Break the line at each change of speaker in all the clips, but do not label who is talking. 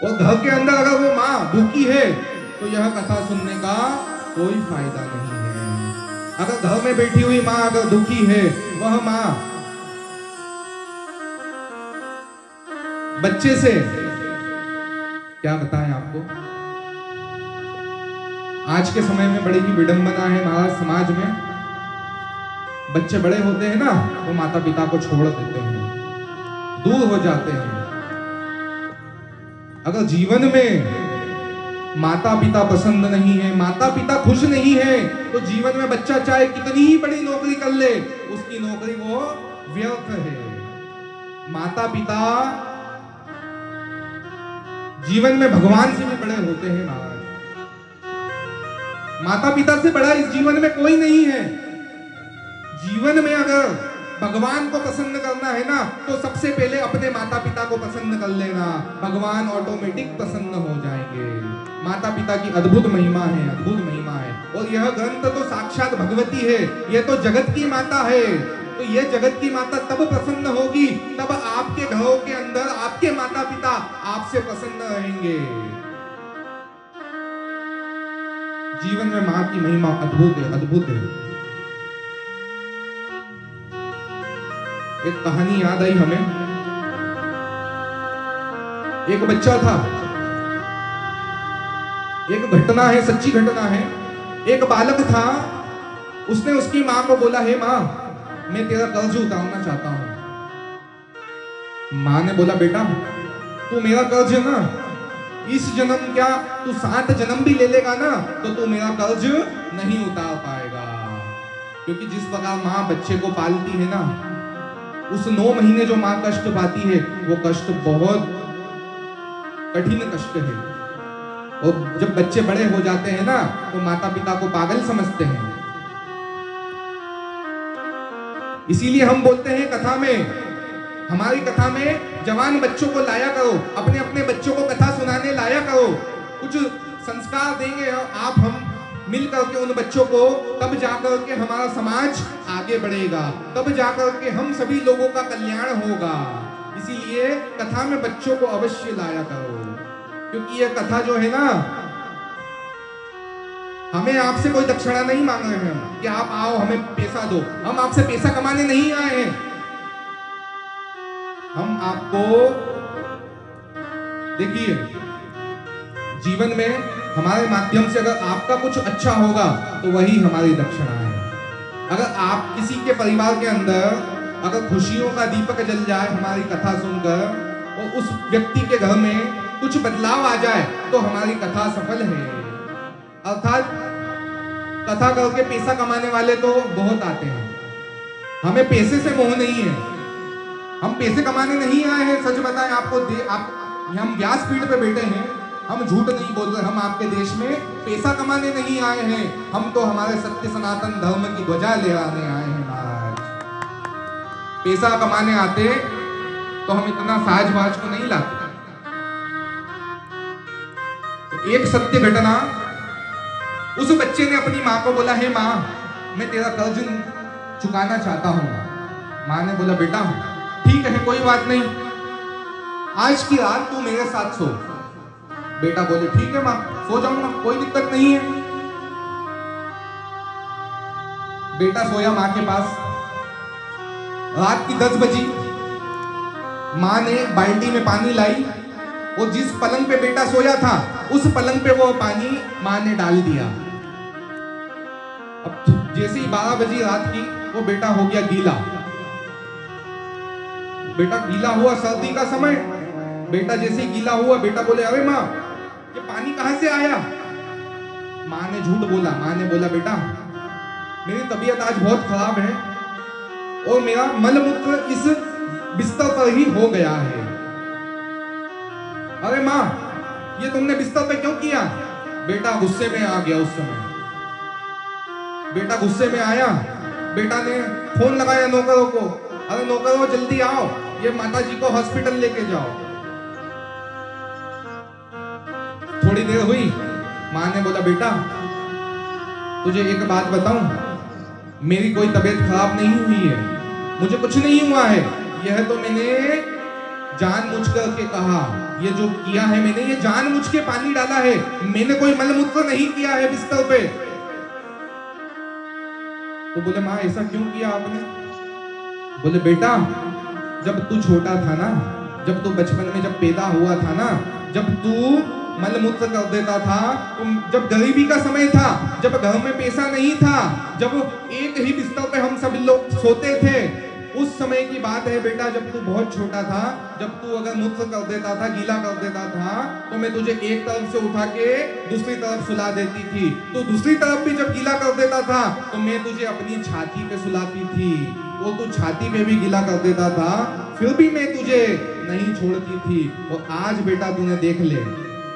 और घर के अंदर अगर वो माँ भूखी है तो यह कथा सुनने का कोई फायदा नहीं है। अगर घर में बैठी हुई माँ अगर दुखी है, वह माँ बच्चे से क्या बताएं आपको। आज के समय में बड़ी ही विडंबना है महाराज समाज में। बच्चे बड़े होते हैं ना तो माता पिता को छोड़ देते हैं, दूर हो जाते हैं। अगर जीवन में माता पिता पसंद नहीं है, माता पिता खुश नहीं है, तो जीवन में बच्चा चाहे कितनी ही बड़ी नौकरी कर ले, उसकी नौकरी वो व्यर्थ है। माता पिता जीवन में भगवान से भी बड़े होते हैं महाराज। माता पिता से बड़ा इस जीवन में कोई नहीं है। जीवन में अगर भगवान को पसंद करना है ना, तो सबसे पहले अपने माता पिता को पसंद कर लेना, भगवान ऑटोमेटिक पसंद हो जाएंगे। माता पिता की अद्भुत महिमा है, अद्भुत महिमा है। और यह ग्रंथ तो साक्षात भगवती है, यह तो जगत की माता है। तो यह जगत की माता तब प्रसन्न होगी, तब आपके घरों के अंदर आपके माता पिता आपसे प्रसन्न रहेंगे। जीवन में मां की महिमा अद्भुत है, अद्भुत है। एक कहानी याद आई हमें। एक बच्चा था, एक घटना है, सच्ची घटना है। एक बालक था, उसने उसकी मां को बोला, हे मां, मैं तेरा कर्ज उतारना चाहता हूं। मां ने बोला, बेटा तू मेरा कर्ज है ना, इस जन्म क्या तू 7 जन्म भी ले लेगा ना, तो तू मेरा कर्ज नहीं उतार पाएगा। क्योंकि जिस प्रकार मां बच्चे को पालती है ना, उस 9 महीने जो मां कष्ट पाती है, वो कष्ट बहुत कठिन कष्ट है। और जब बच्चे बड़े हो जाते हैं ना, तो माता पिता को पागल समझते हैं। इसीलिए हम बोलते हैं कथा में, हमारी कथा में जवान बच्चों को लाया करो, अपने अपने बच्चों को कथा सुनाने लाया करो। कुछ संस्कार देंगे आप, हम मिल करके उन बच्चों को, तब जाकर के हमारा समाज आगे बढ़ेगा, तब जाकर के हम सभी लोगों का कल्याण होगा। इसीलिए कथा में बच्चों को अवश्य लाया करो। क्योंकि यह कथा जो है ना, हमें आपसे कोई दक्षिणा नहीं मांग रहे हैं कि आप आओ हमें पैसा दो। हम आपसे पैसा कमाने नहीं आए हैं। हम आपको, देखिए, जीवन में हमारे माध्यम से अगर आपका कुछ अच्छा होगा तो वही हमारी दक्षिणा है। अगर आप किसी के परिवार के अंदर अगर खुशियों का दीपक जल जाए हमारी कथा सुनकर, और उस व्यक्ति के घर में कुछ बदलाव आ जाए, तो हमारी कथा सफल है। अर्थात कथा करके पैसा कमाने वाले तो बहुत आते हैं, हमें पैसे से मोह नहीं है। हम पैसे कमाने नहीं आए हैं। सच बताएं आपको, हम व्यासपीठ पे बैठे हैं, हम झूठ नहीं बोल रहे। हम आपके देश में पैसा कमाने नहीं आए हैं, हम तो हमारे सत्य सनातन धर्म की ध्वजा लहराने आए हैं महाराज। पैसा कमाने आते तो हम इतना साज बाज को नहीं लाते। तो एक सत्य घटना, उस बच्चे ने अपनी मां को बोला, हे मां, मैं तेरा कर्ज चुकाना चाहता हूं। मां ने बोला, बेटा ठीक है, कोई बात नहीं, आज की रात तू मेरे साथ सो। बेटा बोले, ठीक है मां, सो जाऊंगा, कोई दिक्कत नहीं है। बेटा सोया मां के पास। रात की 10 बजी मां ने बाल्टी में पानी लाई, और जिस पलंग पे बेटा सोया था, उस पलंग पे वो पानी मां ने डाल दिया। अब जैसे ही 12 बजी रात की, वो बेटा हो गया गीला। बेटा गीला हुआ, सर्दी का समय, बेटा जैसे ही गीला हुआ, बेटा बोले, अरे मां, ये पानी कहां से आया? मां ने झूठ बोला। मां ने बोला, बेटा मेरी तबीयत आज बहुत खराब है और मेरा मलमूत्र इस बिस्तर पर ही हो गया है। अरे मां, ये तुमने बिस्तर पे क्यों किया? बेटा गुस्से में आ गया उस समय। बेटा गुस्से में आया, बेटा ने फोन लगाया नौकरों को, अरे नौकरों जल्दी आओ, ये माता जी को हॉस्पिटल लेके जाओ। थोड़ी देर हुई, मां ने बोला, बेटा तुझे एक बात बताऊं, मेरी कोई तबीयत खराब नहीं हुई है, मुझे कुछ नहीं हुआ है। यह तो मैंने जानबूझ करके कहा, ये जो किया है मैंने, ये जानबूझ के पानी डाला है, मैंने कोई मलमूत्र नहीं किया है बिस्तर पे। तो बोले माँ ऐसा क्यों किया आपने? बोले बेटा, जब तू छोटा था ना, जब तू बचपन में जब पैदा हुआ था ना, जब तू मलमूत्र कर देता था, जब गरीबी का समय था, जब घर में पैसा नहीं था, जब एक ही बिस्तर पे हम सब लोग सोते थे, उस समय की बात है बेटा, जब तू बहुत छोटा था, जब तू अगर मूत्र कर देता था, गीला कर देता था, तो मैं तुझे एक तरफ से उठा के दूसरी तरफ सुला देती थी। तो दूसरी तरफ भी जब गीला कर देता था, तो मैं तुझे अपनी छाती पे सुलाती थी। वो तू छाती पे भी गीला कर देता था, फिर भी मैं तुझे नहीं छोड़ती थी। और आज बेटा तूने देख ले,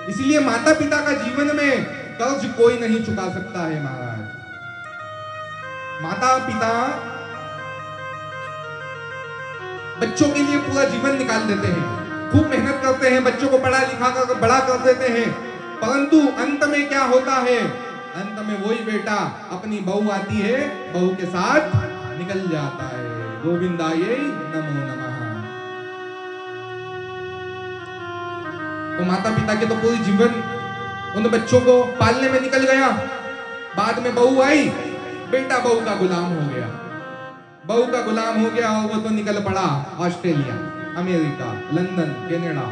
इसलिए माता पिता का जीवन में कर्ज कोई नहीं चुका सकता है महाराज। माता पिता बच्चों के लिए पूरा जीवन निकाल देते हैं, खूब मेहनत करते हैं, बच्चों को पढ़ा लिखा कर बड़ा कर देते हैं, परंतु अंत में क्या होता है? अंत में वही बेटा, अपनी बहू आती है, बहू के साथ निकल जाता है। गोविंदाय नमो नमः। तो माता पिता के तो पूरी जीवन उन बच्चों को पालने में निकल गया। बाद में बहू आई, बेटा बहू का गुलाम हो गया, बहू का गुलाम हो गया, और वो तो निकल पड़ा ऑस्ट्रेलिया, अमेरिका, लंदन, कनाडा,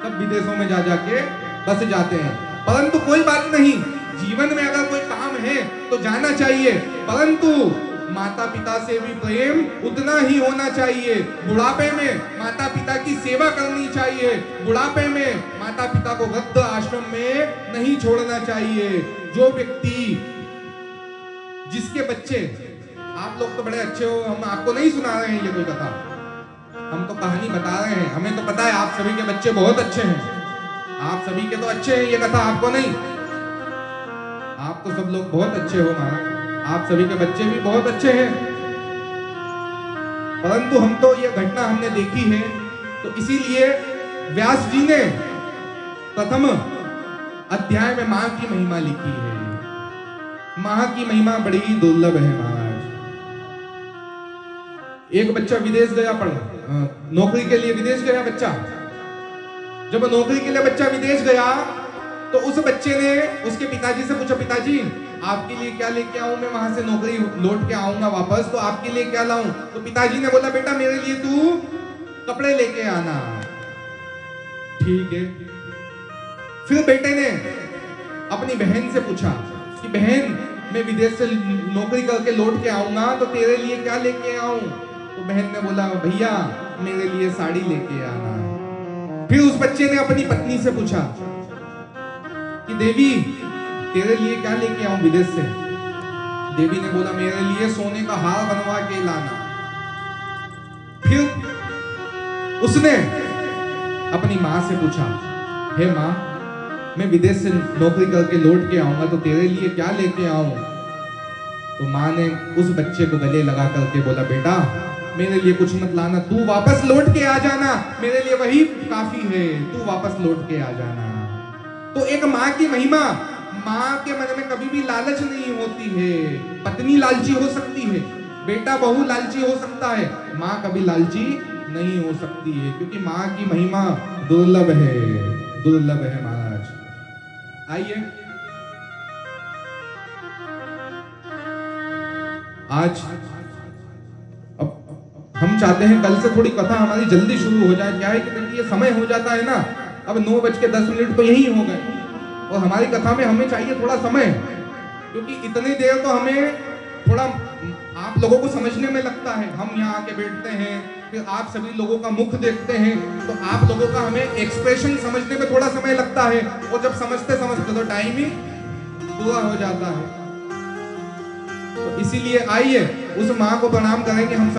सब विदेशों में जा जाके बस जाते हैं। परंतु कोई बात नहीं, जीवन में अगर कोई काम है तो जाना चाहिए, परंतु माता पिता से भी प्रेम उतना ही होना चाहिए। बुढ़ापे में माता पिता की सेवा करनी चाहिए, बुढ़ापे में माता पिता को वृद्ध आश्रम में नहीं छोड़ना चाहिए। जो व्यक्ति, जिसके बच्चे, आप लोग तो बड़े अच्छे हो, हम आपको नहीं सुना रहे हैं ये कोई कथा, हम तो कहानी बता रहे हैं। हमें तो पता है आप सभी के बच्चे बहुत अच्छे हैं, आप सभी के तो अच्छे हैं, ये कथा आपको नहीं, आप तो सब लोग बहुत अच्छे हो महाराज, आप सभी के बच्चे भी बहुत अच्छे हैं। परंतु हम तो ये घटना हमने देखी है, तो इसीलिए व्यास जी ने प्रथम अध्याय में मां की महिमा लिखी है। मां की महिमा बड़ी दुर्लभ है महाराज। एक बच्चा विदेश गया पढ़ने, नौकरी के लिए विदेश गया बच्चा। जब नौकरी के लिए बच्चा विदेश गया, तो उस बच्चे ने उसके पिताजी से पूछा, पिताजी आपके लिए क्या लेके आऊं, मैं वहां से नौकरी लौट के आऊंगा वापस, तो आपके लिए क्या लाऊं? तो पिताजी ने बोला, बेटा मेरे लिए तू कपड़े लेके आना। ठीक है। फिर बेटे ने अपनी बहन से पूछा कि बहन, मैं विदेश से नौकरी करके लौट के आऊंगा, तो तेरे लिए क्या लेके आऊं? तो बहन ने बोला, भैया मेरे लिए साड़ी लेके आना। फिर उस बच्चे ने अपनी पत्नी से पूछा कि देवी तेरे लिए क्या लेके आऊं विदेश से? देवी ने बोला, मेरे लिए सोने का हार बनवा के लाना। फिर उसने अपनी मां से पूछा, हे मां, मैं विदेश से नौकरी करके लौट के आऊंगा, तो तेरे लिए क्या लेके आऊं? तो मां ने उस बच्चे को गले लगा करके बोला, बेटा मेरे लिए कुछ मत लाना, तू वापस लौट के आ जाना, मेरे लिए वही काफी है, तू वापस लौट के आ जाना। तो एक मां की महिमा, मां के मन में कभी भी लालच नहीं होती है। पत्नी लालची हो सकती है, बेटा बहू लालची हो सकता है, मां कभी लालची नहीं हो सकती है, क्योंकि मां की महिमा दुर्लभ है, दुर्लभ है महाराज। आइए आज अब हम चाहते हैं कल से थोड़ी कथा हमारी जल्दी शुरू हो जाए। क्या है कि ये समय हो जाता है ना, अब 9:10 तो यही हो गए, और हमारी कथा में हमें चाहिए थोड़ा समय, क्योंकि इतनी देर तो हमें थोड़ा आप लोगों को समझने में लगता है। हम यहाँ आके बैठते हैं, फिर आप सभी लोगों का मुख देखते हैं, तो आप लोगों का हमें एक्सप्रेशन समझने में थोड़ा समय लगता है, और जब समझते समझते तो टाइम ही पूरा हो जाता है। तो इसीलिए आइए उस माँ को प्रणाम करेंगे हम।